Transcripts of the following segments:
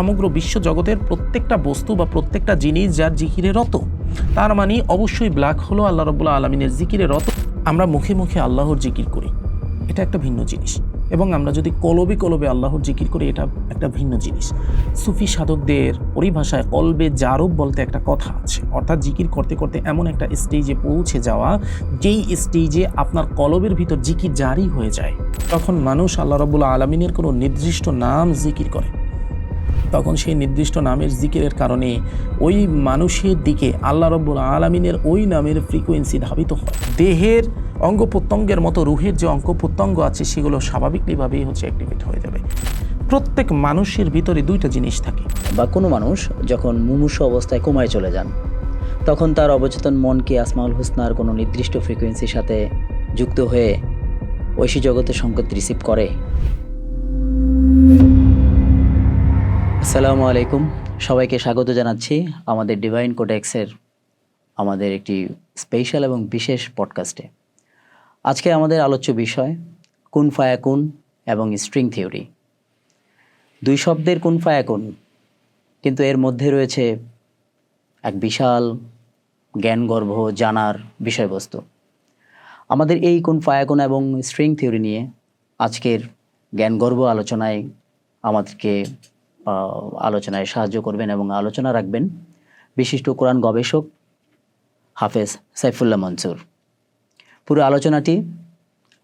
সমগ্র বিশ্ব জগতের প্রত্যেকটা বস্তু বা প্রত্যেকটা জিনিস যার জিকিরে রত, তার মানে অবশ্যই ব্ল্যাক হলো আল্লাহ রাব্বুল আলামিনের জিকিরে রত। আমরা মুখে মুখে আল্লাহর জিকির করি, এটা একটা ভিন্ন জিনিস, এবং আমরা যদি কলবে কলবে আল্লাহর জিকির করি, এটা একটা ভিন্ন জিনিস। সুফি সাধকদের পরিভাষায় কলবে জারব বলতে একটা কথা আছে, অর্থাৎ জিকির করতে করতে এমন একটা স্টেজে পৌঁছে যাওয়া, যেই স্টেজে আপনার কলবের ভিতর জিকির জারি হয়ে যায়। তখন মানুষ আল্লাহ রাব্বুল আলামিনের কোনো নির্দিষ্ট নাম জিকির করে, তখন সেই নির্দিষ্ট নামের জিকিরের কারণে ওই মানুষের দিকে আল্লাহ রাব্বুল আলামিনের ওই নামের ফ্রিকোয়েন্সি ধাবিত হয়। দেহের অঙ্গ প্রত্যঙ্গের মতো রুহের যে অঙ্গ প্রত্যঙ্গ আছে সেগুলো স্বাভাবিকভাবেই অ্যাক্টিভেট হয়ে যাবে। প্রত্যেক মানুষের ভিতরে দুইটা জিনিস থাকে। বা কোনো মানুষ যখন মুমূর্ষু অবস্থায় কোমায় চলে যান, তখন তার অবচেতন মনকে আসমাউল হুসনার কোনো নির্দিষ্ট ফ্রিকোয়েন্সির সাথে যুক্ত হয়ে ঐশী জগতের সংকেত রিসিভ করে। আসসালামু আলাইকুম, সবাইকে স্বাগত জানাচ্ছি আমাদের ডিভাইন কোডেক্সের আমাদের একটি স্পেশাল এবং বিশেষ পডকাস্টে। আজকে আমাদের আলোচ্য বিষয় কুন ফায়াকুন এবং স্ট্রিং থিওরি। দুই শব্দের কুন ফায়াকুন, কিন্তু এর মধ্যে রয়েছে এক বিশাল জ্ঞানগর্ভ জানার বিষয়বস্তু। আমাদের এই কুন ফায়াকুন এবং স্ট্রিং থিওরি নিয়ে আজকের জ্ঞানগর্ভ আলোচনায় আমাদেরকে আলোচনায় সাহায্য করবেন এবং আলোচনা রাখবেন বিশিষ্ট কোরআন গবেষক হাফেজ সাইফুল্লাহ মনসুর। পুরো আলোচনাটি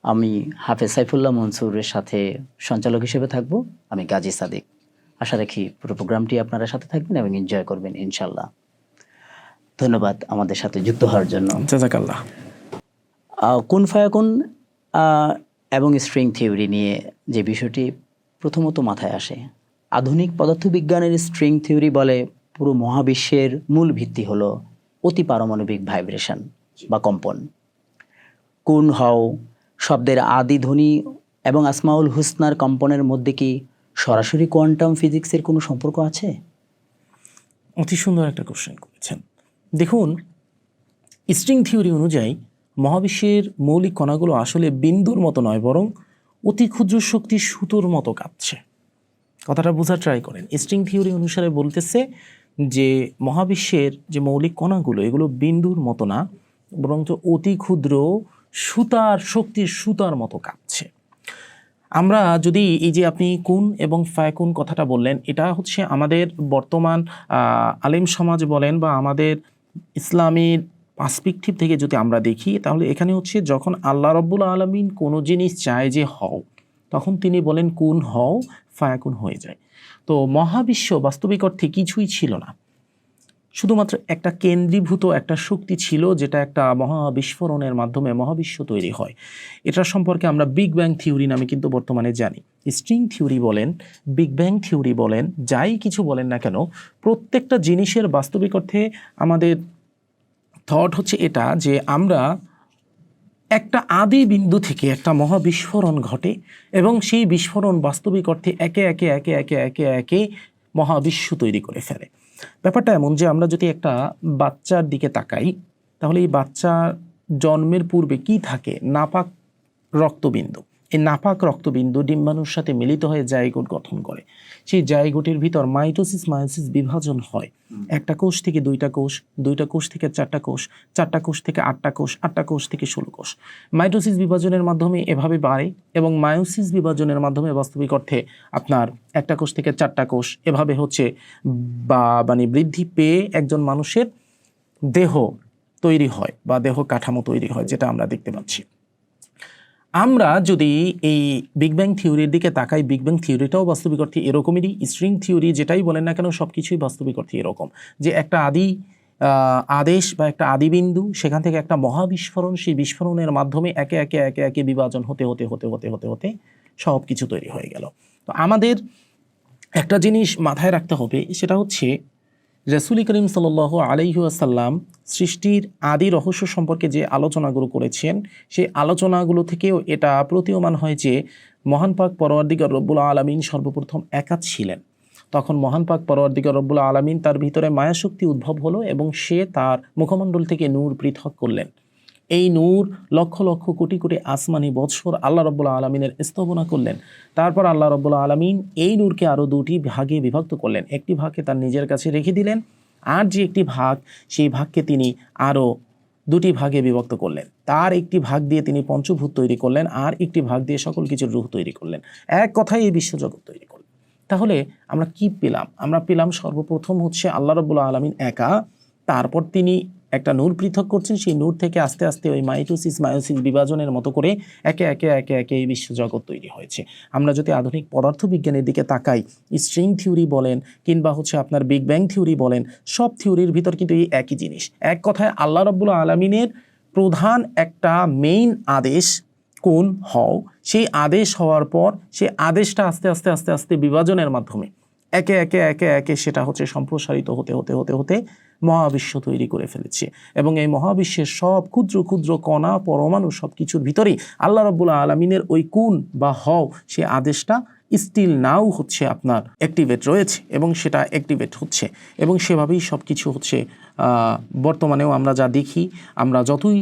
আমি হাফেজ সাইফুল্লাহ মনসুরের সাথে সঞ্চালক হিসেবে থাকব, আমি গাজী সাদিক। আশা রাখি পুরো প্রোগ্রামটি আপনারা সাথে থাকবেন এবং এনজয় করবেন ইনশাল্লাহ। ধন্যবাদ আমাদের সাথে যুক্ত হওয়ার জন্য। জাযাকাল্লাহ। কুন ফায়াকুন এবং স্ট্রিং থিওরি নিয়ে যে বিষয়টি প্রথমত মাথায় আসে, আধুনিক পদার্থবিজ্ঞানের স্ট্রিং থিওরি বলে পুরো মহাবিশ্বের মূল ভিত্তি হলো অতি পারমাণবিক ভাইব্রেশন বা কম্পন। কুন হও শব্দের আদি ধ্বনি এবং আসমাউল হুসনার কম্পনের মধ্যে কি সরাসরি কোয়ান্টাম ফিজিক্সের কোনো সম্পর্ক আছে? অতি সুন্দর একটা কোশ্চেন করেছেন। দেখুন, স্ট্রিং থিওরি অনুযায়ী মহাবিশ্বের মৌলিক কণাগুলো আসলে বিন্দুর মতো নয়, বরং অতি ক্ষুদ্র শক্তির সুতোর মতো কাঁপছে। কথাটা বোঝার ট্রাই করেন। স্ট্রিং থিওরি অনুসারে বলতেছে যে মহাবিশ্বের যে মৌলিক কণাগুলো, এগুলো বিন্দুর মতো না, বরং অতি ক্ষুদ্র সুতার শক্তির সুতার মতো কাঁপছে। আমরা যদি এই যে আপনি কুন এবং ফায়াকুন কথাটা বললেন, এটা হচ্ছে আমাদের বর্তমান আলেম সমাজ বলেন বা আমাদের ইসলামের পার্সপেক্টিভ থেকে যদি আমরা দেখি, তাহলে এখানে হচ্ছে যখন আল্লাহ রাব্বুল আলামিন কোনো জিনিস চায় যে হও, তখন তিনি বলেন কুন হও, ফায়াকুন হয়ে যায়। তো মহাবিশ্ব বাস্তবিক অর্থে কিছুই ছিল না, শুধুমাত্র একটা কেন্দ্রীভূত একটা শক্তি ছিল, যেটা একটা মহাবিস্ফোরণের মাধ্যমে মহাবিশ্ব তৈরি হয়। এটা সম্পর্কে আমরা বিগ ব্যাং থিওরি নামে কিন্তু বর্তমানে জানি। স্ট্রিং থিওরি বলেন, বিগ ব্যাং থিওরি বলেন, যাই কিছু বলেন না কেন, প্রত্যেকটা জিনিসের বাস্তবিক অর্থে আমাদের থট হচ্ছে এটা যে আমরা একটা আদি বিন্দু থেকে একটা মহাবিস্ফোরণ ঘটে এবং সেই বিস্ফোরণ বাস্তবিক অর্থে একে একে একে একে একে একে মহাবিশ্ব তৈরি করে ফেলে। ব্যাপারটা এমন যে আমরা যদি একটা বাচ্চার দিকে তাকাই, তাহলে এই বাচ্চার জন্মের পূর্বে কি থাকে? নাপাক রক্তবিন্দু। এই নাপাক রক্তবিন্দু ডিম্বাণুর সাথে মিলিত হয়ে জাইগোট গঠন করে। সেই জাইগোটের ভিতর মাইটোসিস মায়োসিস বিভাজন হয়। একটা কোষ থেকে দুইটা কোষ, দুইটা কোষ থেকে চারটা কোষ, চারটা কোষ থেকে আটটা কোষ, আটটা কোষ থেকে 16 কোষ। মাইটোসিস বিভাজনের মাধ্যমে এভাবে বাড়ে এবং মায়োসিস বিভাজনের মাধ্যমে বাস্তবিক অর্থে আপনার একটা কোষ থেকে চারটা কোষ এভাবে বা বৃদ্ধি পেয়ে একজন মানুষের দেহ তৈরি হয় বা দেহ কাঠামো তৈরি হয়, যেটা আমরা দেখতে পাচ্ছি। আমরা যদি এই বিগ ব্যাং থিওরির দিকে তাকাই, বিগ ব্যাং থিওরিটাও বাস্তবিক অর্থে এরকমেরই। স্ট্রিং থিওরি যেটাই বলেন না কেন, সব কিছুই বাস্তবিক অর্থে এরকম, যে একটা আদেশ বা একটা আদিবিন্দু, সেখান থেকে একটা মহাবিস্ফোরণ, সেই বিস্ফোরণের মাধ্যমে একে একে একে একে বিভাজন হতে হতে হতে হতে হতে হতে সব কিছু তৈরি হয়ে গেল। তো আমাদের একটা জিনিস মাথায় রাখতে হবে, সেটা হচ্ছে রাসূল করিম সাল্লাল্লাহু আলাইহি ওয়াসাল্লাম সৃষ্টির আদি রহস্য সম্পর্কে যে আলোচনাগুলো করেছেন, সেই আলোচনাগুলো থেকেও এটা প্রতীয়মান হয় যে মহান পাক পরওয়ারদিগার রব্বুল আলামিন সর্বপ্রথম একা ছিলেন। তখন মহান পাক পরওয়ারদিগার রব্বুল আলামিন তার ভিতরে মায়াশক্তি উদ্ভব হলো এবং সে তার মুখমণ্ডল থেকে নূর পৃথক করলেন। এই নূর লক্ষ লক্ষ কোটি কোটি আসমানি বৎসর আল্লাহ রাব্বুল আলামিনের স্তবনা করলেন। তারপর আল্লাহ রাব্বুল আলামিন এই নূরকে আরও দুটি ভাগে বিভক্ত করলেন। একটি ভাগকে তার নিজের কাছে রেখে দিলেন, আর যে একটি ভাগ, সেই ভাগকে তিনি আরও দুটি ভাগে বিভক্ত করলেন। তার একটি ভাগ দিয়ে তিনি পঞ্চভূত তৈরি করলেন, আর একটি ভাগ দিয়ে সকল কিছুর রূহ তৈরি করলেন। এক কথায় এই বিশ্বজগৎ তৈরি করলেন। তাহলে আমরা কি পেলাম? আমরা পেলাম সর্বপ্রথম হচ্ছে আল্লাহ রাব্বুল আলামিন একা, তারপর তিনি একটা নূর পৃথক করছেন, সেই নূর থেকে আস্তে আস্তে ওই মাইটোসিস মায়োসিস বিভাজনের মতো করে একে একে একে একে এই বিশ্বজগৎ তৈরি হয়েছে। আমরা যদি আধুনিক পদার্থবিজ্ঞানের দিকে তাকাই, স্ট্রিং থিওরি বলেন কিংবা হচ্ছে আপনার বিগ ব্যাং থিওরি বলেন, সব থিওরির ভিতর কিন্তু এই একই জিনিস। এক কথায় আল্লাহ রাব্বুল আলামিনের প্রধান একটা মেইন আদেশ কোন হও, সেই আদেশ হওয়ার পর সেই আদেশটা আস্তে আস্তে আস্তে আস্তে বিভাজনের মাধ্যমে একে একে একে একে সেটা হচ্ছে সম্প্রসারিত হতে হতে হতে হতে মহাবিশ্ব তৈরি করে ফেলেছে। এবং এই মহাবিশ্বের সব ক্ষুদ্র ক্ষুদ্র কণা পরমাণু সব কিছুর ভিতরেই আল্লাহ রাব্বুল আলামিনের ওই কুন বা হও সে আদেশটা স্টিল নাও হচ্ছে আপনার অ্যাক্টিভেট রয়েছে, এবং সেটা অ্যাক্টিভেট হচ্ছে, এবং সেভাবেই সব কিছু হচ্ছে। বর্তমানেও আমরা যা দেখি, আমরা যতই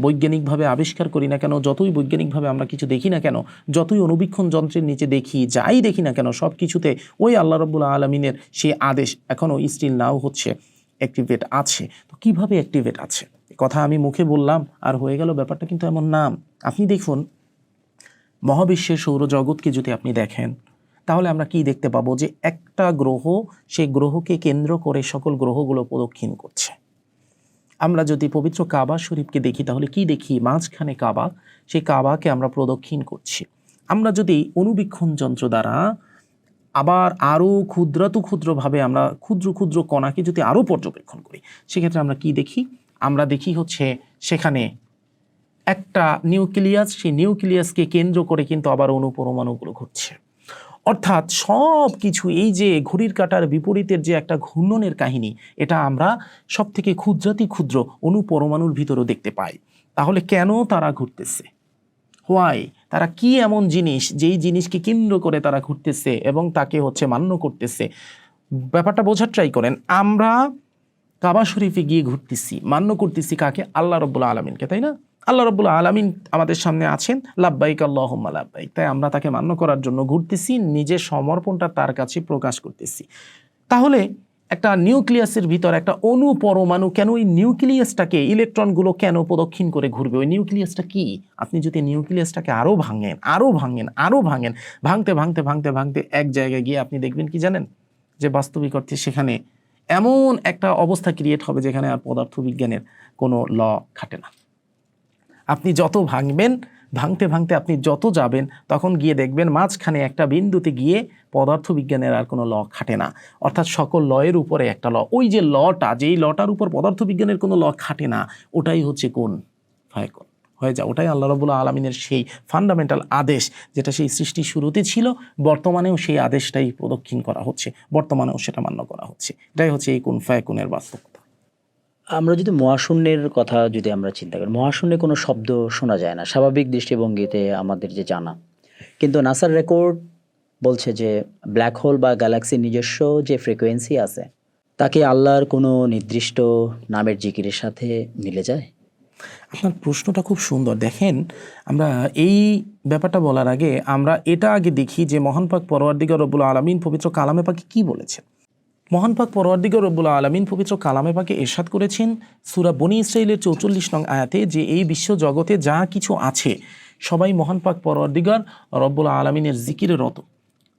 বৈজ্ঞানিকভাবে আবিষ্কার করি না কেন, যতই বৈজ্ঞানিকভাবে আমরা কিছু দেখি না কেন, যতই অনুবীক্ষণ যন্ত্রের নিচে দেখি, যাই দেখি না কেন, সব কিছুতে ওই আল্লাহ রাব্বুল আলামিনের সেই আদেশ এখনও স্টিল নাও হচ্ছে অ্যাক্টিভেট আছে। তো কিভাবে অ্যাক্টিভেট আছে কথা আমি মুখে বললাম আর হয়ে গেল, ব্যাপারটা কিন্তু এমন নাম। আপনি দেখুন, মহাবিশ্বের সৌরজগৎকে যদি আপনি দেখেন, তাহলে আমরা কি দেখতে পাবো? যে একটা গ্রহ, সেই গ্রহকে কেন্দ্র করে সকল গ্রহগুলো প্রদক্ষিণ করছে। আমরা যদি পবিত্র কাবা শরীফকে দেখি, তাহলে কি দেখি? মাঝখানে কাবা, সেই কাবাকে আমরা প্রদক্ষিণ করছি। আমরা যদি অনুবীক্ষণ যন্ত্র দ্বারা আবার আরও ক্ষুদ্রভাবে আমরা ক্ষুদ্র ক্ষুদ্র কণাকে যদি আরও পর্যবেক্ষণ করি, সেক্ষেত্রে আমরা কি দেখি? আমরা দেখি হচ্ছে সেখানে একটা নিউক্লিয়াস, সেই নিউক্লিয়াসকে কেন্দ্র করে কিন্তু আবার অনুপরমাণুগুলো ঘুরছে। অর্থাৎ সব কিছু, এই যে ঘড়ির কাঁটার বিপরীতের যে একটা ঘূর্ণনের কাহিনী, এটা আমরা সব থেকে ক্ষুদ্রাতি ক্ষুদ্র অনুপরমাণুর ভিতরেও দেখতে পাই। তাহলে কেন তারা ঘুরতেছে? হোয়াই? তারা কি এমন জিনিস যেই জিনিসকে কেন্দ্র করে তারা ঘুরতেছে এবং তাকে হচ্ছে মান্য করতেছে? ব্যাপারটা বোঝার ট্রাই করেন। আমরা কাবা শরীফে গিয়ে ঘুরতেছি, মান্য করতেছি কাকে? আল্লাহ রাব্বুল আলামিনকে, তাই না? আল্লাহ রাব্বুল আলামিন আমাদের সামনে আছেন, লাব্বাইক আল্লাহুম্মা লাব্বাইক, তাই আমরা তাকে মান্য করার জন্য ঘুরতেছি, নিজের সমর্পণটা তার কাছে প্রকাশ করতেছি। তাহলে একটা নিউক্লিয়াসের ভিতর একটা অনুপরমাণু, কেন ওই নিউক্লিয়াসটাকে, ইলেকট্রনগুলো কেন প্রদক্ষিণ করে ঘুরবে? ওই নিউক্লিয়াসটা কি? আপনি যদি নিউক্লিয়াসটাকে আরও ভাঙেন, ভাঙতে ভাঙতে ভাঙতে ভাঙতে এক জায়গায় গিয়ে আপনি দেখবেন কি জানেন? যে বাস্তবিক অর্থে সেখানে এমন একটা অবস্থা ক্রিয়েট হবে যেখানে আর পদার্থবিজ্ঞানের কোনো ল খাটে না। আপনি যত ভাঙবেন, ভাঙতে ভাঙতে আপনি যত যাবেন, তখন গিয়ে দেখবেন মাঝখানে একটা বিন্দুতে গিয়ে পদার্থবিজ্ঞানের আর কোনো ল খাটে না। অর্থাৎ সকল লয়ের উপরে একটা ল, ওই যে লটা, যেই লটার উপর পদার্থবিজ্ঞানের কোনো ল খাটে না, ওটাই হচ্ছে কোন ফায়াকুন হয়ে যায়। ওটাই আল্লাহ রাব্বুল আলামিনের সেই ফান্ডামেন্টাল আদেশ, যেটা সেই সৃষ্টির শুরুতে ছিল, বর্তমানেও সেই আদেশটাই প্রদক্ষিণ করা হচ্ছে, বর্তমানেও সেটা মান্য করা হচ্ছে। এটাই হচ্ছে এই কুন ফায়াকুনের বাস্তবতা। আমরা যদি মহাশূন্যের কথা যদি আমরা চিন্তা করি, মহাশূন্যে কোনো শব্দ শোনা যায় না স্বাভাবিক দৃষ্টিভঙ্গিতে আমাদের যে জানা, কিন্তু নাসার রেকর্ড বলছে যে ব্ল্যাক হোল বা গ্যালাক্সির নিজস্ব যে ফ্রিকোয়েন্সি আছে, তাকে আল্লাহর কোনো নির্দিষ্ট নামের জিকিরের সাথে মিলে যায়। আপনার প্রশ্নটা খুব সুন্দর। দেখেন, আমরা এই ব্যাপারটা বলার আগে আমরা এটা আগে দেখি যে মহান পাক পরওয়ারদিগার রব্বুল আলামিন পবিত্র কালামে পাকে কি বলেছেন। মহান পাক পরওয়ারদিগার রব্বুল আলামিন পবিত্র কালামে পাকে ইরশাদ করেছেন সূরা বনী ইসরাঈলের 44 নং আয়াতে, যে এই বিশ্ব জগতে যা কিছু আছে সবাই মহান পাক পরওয়ারদিগার রব্বুল আলামিনের জিকিরে রত।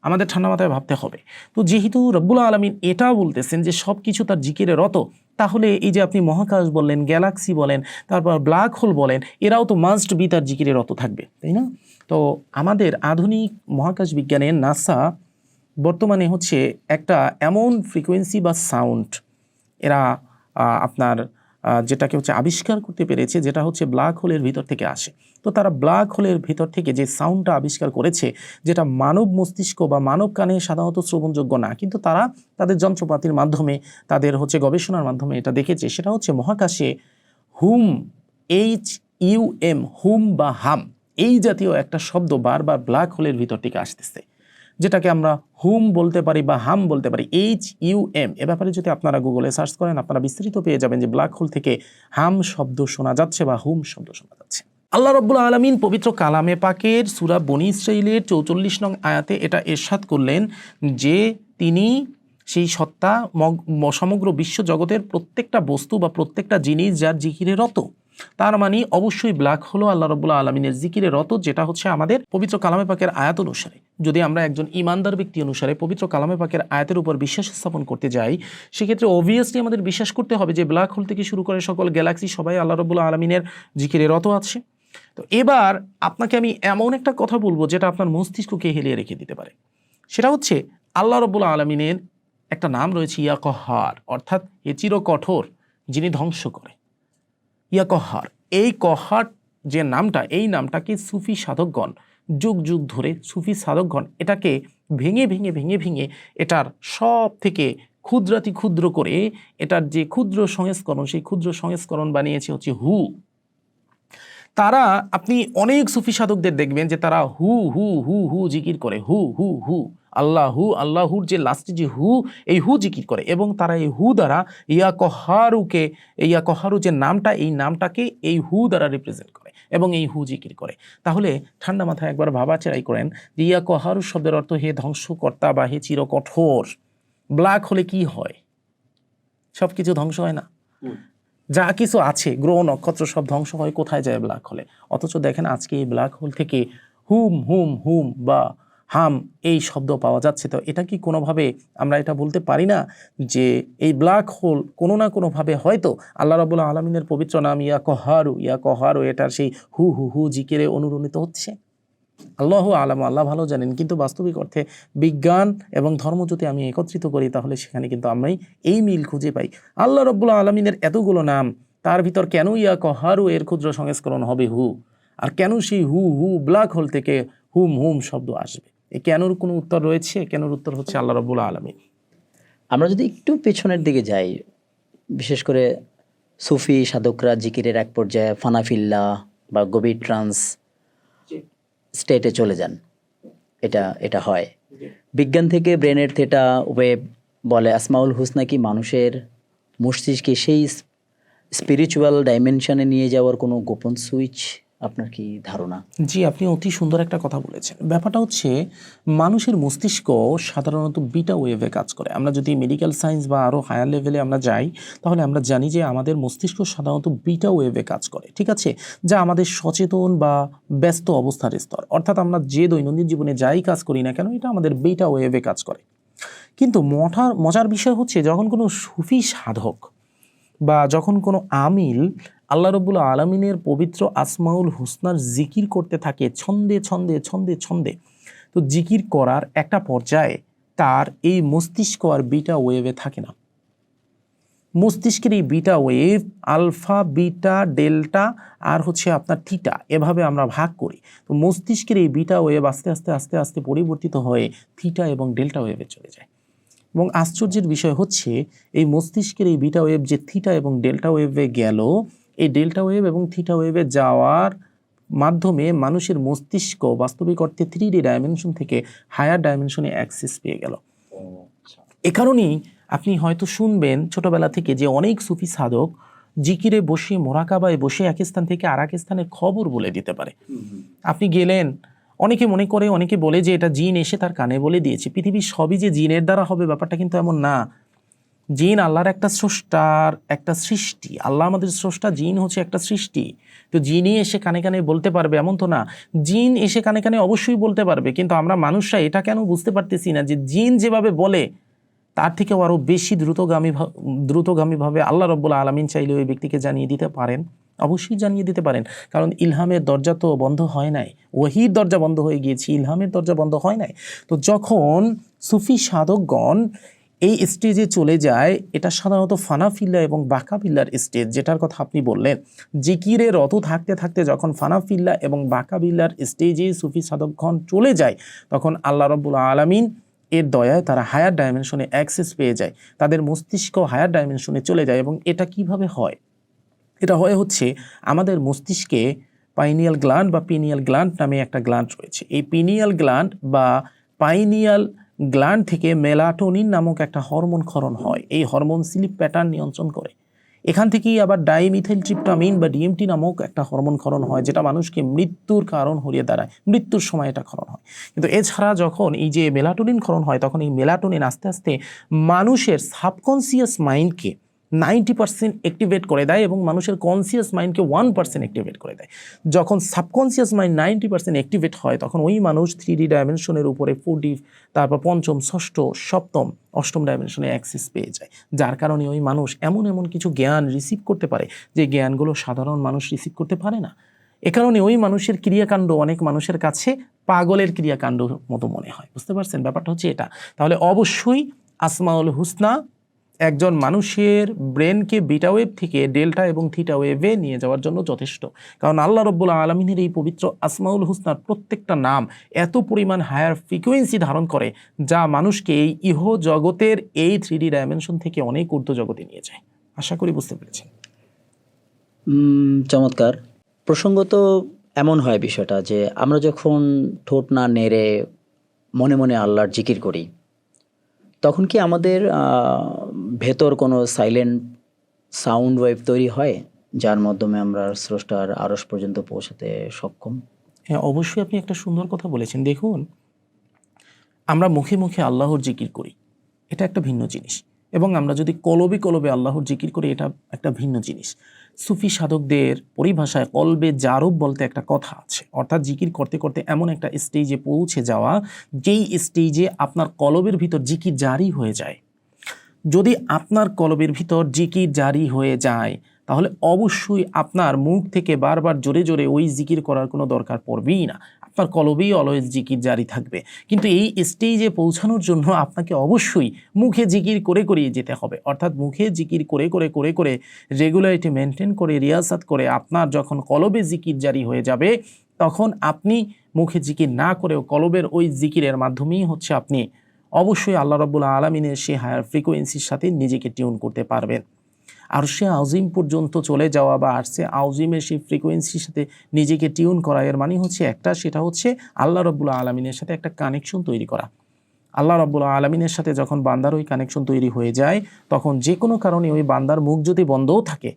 আমাদের ঠান্ডা মাথায় ভাবতে হবে। তো যেহেতু রব্বুল আলামিন এটা বলতেছেন যে সব কিছু তার জিকিরে রত, তাহলে এই যে আপনি মহাকাশ বললেন, গ্যালাক্সি বলেন, তারপর ব্ল্যাক হোল বলেন, এরাও তো মাস্ট বি তার জিকিরে রত থাকবে, তাই না? তো আমাদের আধুনিক মহাকাশ বিজ্ঞানের নাসা বর্তমানে হচ্ছে একটা এমন ফ্রিকোয়েন্সি বা সাউন্ড এরা আপনার যেটাকে হচ্ছে আবিষ্কার করতে পেরেছে, যেটা হচ্ছে ব্ল্যাক হোলের ভিতর থেকে আসে। তো তারা ব্ল্যাক হোলের ভিতর থেকে যে সাউন্ডটা আবিষ্কার করেছে, যেটা মানব মস্তিষ্ক বা মানব কানে সাধারণত শ্রবণযোগ্য না, কিন্তু তারা তাদের যন্ত্রপাতির মাধ্যমে, তাদের হচ্ছে গবেষণার মাধ্যমে এটা দেখেছে, সেটা হচ্ছে মহাকাশে হুম, HUM, হুম বা হাম, এই জাতীয় একটা শব্দ বারবার ব্ল্যাক হোলের ভিতর থেকে আসতেছে। যেটাকে আমরা হুম বলতে পারি বা হাম বলতে পারি, HUM। এ ব্যাপারে যদি আপনারা গুগলে সার্চ করেন আপনারা বিস্তারিত পেয়ে যাবেন যে ব্ল্যাক হোল থেকে হাম শব্দ শোনা যাচ্ছে বা হুম শব্দ শোনা যাচ্ছে। আল্লাহ রাব্বুল আলামিন পবিত্র কালামে পাকের সূরা বনী ইসরাঈলের 44 নং আয়াতে এটা ইরশাদ করলেন যে তিনি সেই সত্তা সমগ্র বিশ্ব জগতের প্রত্যেকটা বস্তু বা প্রত্যেকটা জিনিস যার জিকিরে রত। তার মানে অবশ্যই ব্ল্যাক হলো আল্লাহ রাব্বুল আলামিনের জিকিরে রত, যেটা হচ্ছে আমাদের পবিত্র কালামে পাকের আয়াত অনুসারে। যদি আমরা একজন ইমানদার ব্যক্তি অনুসারে পবিত্র কালামে পাকের আয়াতের উপর বিশ্বাস স্থাপন করতে যাই, সেক্ষেত্রে অবভিয়াসলি আমাদের বিশ্বাস করতে হবে যে ব্ল্যাক হোল থেকে শুরু করে সকল গ্যালাক্সি সবাই আল্লাহ রাব্বুল আলামিনের জিকিরে রত আছে। তো এবার আপনাকে আমি এমন একটা কথা বলবো যেটা আপনার মস্তিষ্ককে হেলিয়ে রেখে দিতে পারে। সেটা হচ্ছে আল্লাহ রাব্বুল আলামিনের একটা নাম রয়েছে ইয়া কহার, অর্থাৎ এ চির কঠোর, যিনি ধ্বংস করে। ইয়া কহার, এই কহার যে নামটা, এই নামটাকে সুফি সাধকগণ যুগ যুগ ধরে সুফি সাধকগণ এটাকে ভেঙে ভেঙে ভেঙে ভেঙে এটার সব থেকে ক্ষুদ্রাতি ক্ষুদ্র করে এটার যে ক্ষুদ্র সংস্করণ, সেই ক্ষুদ্র সংস্করণ বানিয়েছে হচ্ছে হু। তারা, আপনি অনেক সুফি সাধকদের দেখবেন যে তারা হু হু হু হু জিকির করে, হু হু হু আল্লাহু, আল্লাহুর যে লাস্টে যে হু, এই হু জিকির করে, এবং তারা এই হু দ্বারা ইয়া কহারুকে, ইয়া কহারু যে নামটা, এই নামটাকে এই হু দ্বারা রিপ্রেজেন্ট করে এবং এই হু জিকির করে। তাহলে ঠান্ডা মাথায় একবার ভাবাচেরাই করেন যে ইয়া কহারু শব্দের অর্থ হে ধ্বংসকর্তা বা হে চির কঠোর। ব্ল্যাক হলে কি হয়? সব কিছু ধ্বংস হয় না? যা কিছু আছে, গ্রহ নক্ষত্র সব ধ্বংস হয়, কোথায় যায়? ব্ল্যাক হোলে। অথচ দেখেন আজকে এই ব্ল্যাক হোল থেকে হুম হুম হুম বা হাম এই শব্দ পাওয়া যাচ্ছে। তো এটা কি কোনোভাবে আমরা এটা বলতে পারি না যে এই ব্ল্যাক হোল কোনো না কোনোভাবে হয়তো আল্লাহ রাব্বুল আলামিনের পবিত্র নাম ইয়া কহারু এটার সেই হু হু হু জিকিরে অনুরণিত হচ্ছে? আল্লাহু আলাম, আল্লাহ ভালো জানেন। কিন্তু বাস্তবিক অর্থে বিজ্ঞান এবং ধর্ম যদি আমি একত্রিত করি তাহলে সেখানে কিন্তু আমি এই মিল খুঁজে পাই। আল্লাহ রাব্বুল আলামিনের এতগুলো নাম, তার ভিতর কেন ইয়া কহারু এর ক্ষুদ্র সংস্করণ হবে হু? আর কেন সেই হু হু ব্ল্যাক হোল থেকে হুম হুম শব্দ আসবে? এই কেনর কোনো উত্তর রয়েছে? কেনর উত্তর হচ্ছে আল্লাহ রাব্বুল আলামিন। আমরা যদি একটু পেছনের দিকে যাই, বিশেষ করে সুফি সাধকরা জিকিরের এক পর্যায়ে ফানাফিল্লা বা গভীর ট্রান্স স্টেটে চলে যান, এটা হয়। বিজ্ঞান থেকে ব্রেনের থেটা ওয়েব বলে আসমাউল হুসনা কি মানুষের মস্তিষ্কে সেই স্পিরিচুয়াল ডাইমেনশনে নিয়ে যাওয়ার কোনো গোপন সুইচ? আপনার কি ধারণা? জি, আপনি অতি সুন্দর একটা কথা বলেছেন। ব্যাপারটা হচ্ছে মানুষের মস্তিষ্ক সাধারণত বিটা ওয়েভে কাজ করে। আমরা যদি মেডিকেল সায়েন্স বা আরও হায়ার লেভেলে আমরা যাই তাহলে আমরা জানি যে আমাদের মস্তিষ্ক সাধারণত বিটা ওয়েভে কাজ করে, ঠিক আছে? যা আমাদের সচেতন বা ব্যস্ত অবস্থার স্তর, অর্থাৎ আমরা যে দৈনন্দিন জীবনে যাই কাজ করি না কেন এটা আমাদের বিটা ওয়েভে কাজ করে। কিন্তু মজার বিষয় হচ্ছে যখন কোনো সুফি সাধক বা যখন কোনো আমিল আল্লাহ রাব্বুল আলামিনের পবিত্র আসমাউল হুসনার জিকির করতে থাকে ছন্দে ছন্দে ছন্দে ছন্দে, তো জিকির করার একটা পর্যায়ে তার এই মস্তিষ্ক আর বিটা ওয়েভে থাকে না। মস্তিষ্কের এই beta wave alpha, beta, delta আর হচ্ছে আপনার থিটা, এভাবে আমরা ভাগ করি। তো মস্তিষ্কের এই বিটা ওয়েভ আস্তে আস্তে আস্তে আস্তে পরিবর্তিত হয়ে থিটা এবং ডেল্টা ওয়েভে চলে যায়। এবং আশ্চর্যের বিষয় হচ্ছে এই মস্তিষ্কের এই বিটা ওয়েভ যে থিটা এবং ডেল্টা ওয়েভে গেল, এই ডেল্টা ওয়েভ এবং থিটা ওয়েভে যাওয়ার মাধ্যমে মানুষের মস্তিষ্ক বাস্তবিক অর্থে 3D ডাইমেনশন থেকে হায়ার ডাইমেনশনে অ্যাক্সেস পেয়ে গেল। এ কারণেই আপনি হয়তো শুনবেন ছোটবেলা থেকে যে অনেক সুফি সাধক জিকিরে বসে, মোরাকাবায় বসে এক স্থান থেকে আর এক স্থানের খবর বলে দিতে পারে। আপনি গেলেন, অনেকে মনে করে, অনেকে বলে যে এটা জিন এসে তার কানে বলে দিয়েছে। পৃথিবীর সবই যে জিনের দ্বারা হবে ব্যাপারটা কিন্তু এমন না। জিন আল্লাহর একটা স্রষ্টার একটা সৃষ্টি। আল্লাহ আমাদের স্রষ্টা, জিন হচ্ছে একটা সৃষ্টি। তো জিনই এসে কানে কানে বলতে পারবে এমন তো না। জিন এসে কানে কানে অবশ্যই বলতে পারবে, কিন্তু আমরা মানুষরা এটা কেন বুঝতে পারতেছি না যে জিন যেভাবে বলে তার থেকেও আরও বেশি দ্রুতগামীভাবে আল্লাহ রাব্বুল আলামিন চাইলে ওই ব্যক্তিকে জানিয়ে দিতে পারেন। অবশ্যই জানিয়ে দিতে পারেন, কারণ ইলহামের দরজা তো বন্ধ হয় নাই। ওহীর দরজা বন্ধ হয়ে গিয়েছে, ইলহামের দরজা বন্ধ হয় নাই। তো যখন সুফি সাধকগণ এই স্টেজে চলে যায়, এটা সাধারণত ফানাফিল্লা এবং বাকাবিল্লার স্টেজ, যেটার কথা আপনি বললেন। জিকিরে রত থাকতে থাকতে যখন ফানাফিল্লা এবং বাকাবিল্লার স্টেজে সুফি সাধকগণ চলে যায়, তখন আল্লাহ রাব্বুল আলামিন এর দয়ায় তারা হায়ার ডাইমেনশনে অ্যাক্সেস পেয়ে যায়, তাদের মস্তিষ্ক হায়ার ডাইমেনশনে চলে যায়। এবং এটা কিভাবে হয়? এটা হচ্ছে আমাদের মস্তিষ্কে পাইনিয়াল গ্ল্যান্ড বা পিনিয়াল গ্ল্যান্ড নামে একটা গ্ল্যান্ড রয়েছে। এই পিনিয়াল গ্ল্যান্ড বা পাইনিয়াল গ্ল্যান্ড থেকে মেলাটোনিন নামক একটা হরমোন ক্ষরণ হয়। এই হরমোন স্লিপ প্যাটার্ন নিয়ন্ত্রণ করে। এখান থেকেই আবার ডাইমিথাইল ট্রিপটামিন বা ডিএমটি নামক একটা হরমোন ক্ষরণ হয়, যেটা মানুষকে মৃত্যুর কারণ হয়ে দাঁড়ায়। মৃত্যুর সময় এটা ক্ষরণ হয়। কিন্তু এছাড়া যখন এই যে মেলাটোনিন ক্ষরণ হয়, তখন এই মেলাটোনিন আস্তে আস্তে মানুষের সাবকনসিয়াস মাইন্ডকে 90% অ্যাক্টিভেট করে দেয় এবং মানুষের কনসিয়াস মাইন্ডকে 1% অ্যাক্টিভেট করে দেয়। যখন সাবকনসিয়াস মাইন্ড 90% অ্যাক্টিভেট হয়, তখন ওই মানুষ 3D ডাইমেনশনের উপরে 4D, তারপর পঞ্চম, ষষ্ঠ, সপ্তম, অষ্টম ডাইমেনশনে অ্যাক্সেস পেয়ে যায়। যার কারণে ওই মানুষ এমন এমন কিছু জ্ঞান রিসিভ করতে পারে যে জ্ঞানগুলো সাধারণ মানুষ রিসিভ করতে পারে না। এ কারণে ওই মানুষের ক্রিয়াকাণ্ড অনেক মানুষের কাছে পাগলের ক্রিয়াকাণ্ড মতো মনে হয়। বুঝতে পারছেন? ব্যাপারটা হচ্ছে এটা। তাহলে অবশ্যই আসমাউল হুসনা একজন মানুষের ব্রেনকে বিটা ওয়েভ থেকে ডেল্টা এবং থিটা ওয়েভে নিয়ে যাওয়ার জন্য যথেষ্ট। কারণ আল্লাহ রাব্বুল আলামিনের এই পবিত্র আসমাউল হুসনার প্রত্যেকটা নাম এত পরিমাণ হায়ার ফ্রিকোয়েন্সি ধারণ করে, যা মানুষকে এই ইহ জগতের এই 3D ডাইমেনশন থেকে অনেক ঊর্ধ্ব জগতে নিয়ে যায়। আশা করি বুঝতে পেরেছেন। চমৎকার। প্রসঙ্গত এমন হয় বিষয়টা যে আমরা যখন ঠোঁট না নেড়ে মনে মনে আল্লাহর জিকির করি, তখন কি আমাদের ভেতর কোনো সাইলেন্ট সাউন্ড ওয়েভ তৈরি হয়, যার মাধ্যমে আমরা স্রষ্টার আরশ পর্যন্ত পৌঁছাতে সক্ষম? হ্যাঁ, অবশ্যই আপনি একটা সুন্দর কথা বলেছেন। দেখুন, আমরা মুখে মুখে আল্লাহর জিকির করি, এটা একটা ভিন্ন জিনিস, এবং আমরা যদি কলবে কলবে আল্লাহর জিকির করি, এটা একটা ভিন্ন জিনিস। সুফি সাধকদের পরিভাষায় কলবে জারব বলতে একটা কথা আছে, অর্থাৎ জিকির করতে করতে এমন একটা স্টেজে পৌঁছে যাওয়া, যেই স্টেজে আপনার কলবের ভিতর জিকির জারি হয়ে যায়। যদি আপনার কলবের ভিতর জিকির জারি হয়ে যায়, তাহলে অবশ্যই আপনার মুখ থেকে বারবার জোরে জোরে ওই জিকির করার কোনো দরকার পড়বেই না, আপনার কলবেই অলওয়েজ জিকির জারি থাকবে। কিন্তু এই স্টেজে পৌঁছানোর জন্য আপনাকে অবশ্যই মুখে জিকির করে করিয়ে যেতে হবে, অর্থাৎ মুখে জিকির করে করে করে করে রেগুলারিটি মেনটেন করে রিয়াসাত করে আপনার যখন কলবে জিকির জারি হয়ে যাবে, তখন আপনি মুখে জিকির না করেও কলবের ওই জিকিরের মাধ্যমেই হচ্ছে আপনি অবশ্যই আল্লাহ রাব্বুল আলামিনের সেই হায়ার ফ্রিকোয়েন্সির সাথে নিজেকে টিউন করতে পারবেন। আরশে আযীম পর্যন্ত চলে যাওয়া বা আরশে আযীমের সেই ফ্রিকোয়েন্সির সাথে নিজেকে টিউন করা, এর মানে হচ্ছে একটা, সেটা হচ্ছে আল্লাহ রাব্বুল আলামিনের সাথে একটা কানেকশন তৈরি করা। আল্লাহ রাব্বুল আলামিনের সাথে যখন বান্দার ওই কানেকশন তৈরি হয়ে যায়, তখন যে কোনো কারণে ওই বান্দার মুখ যদি বন্ধও থাকে,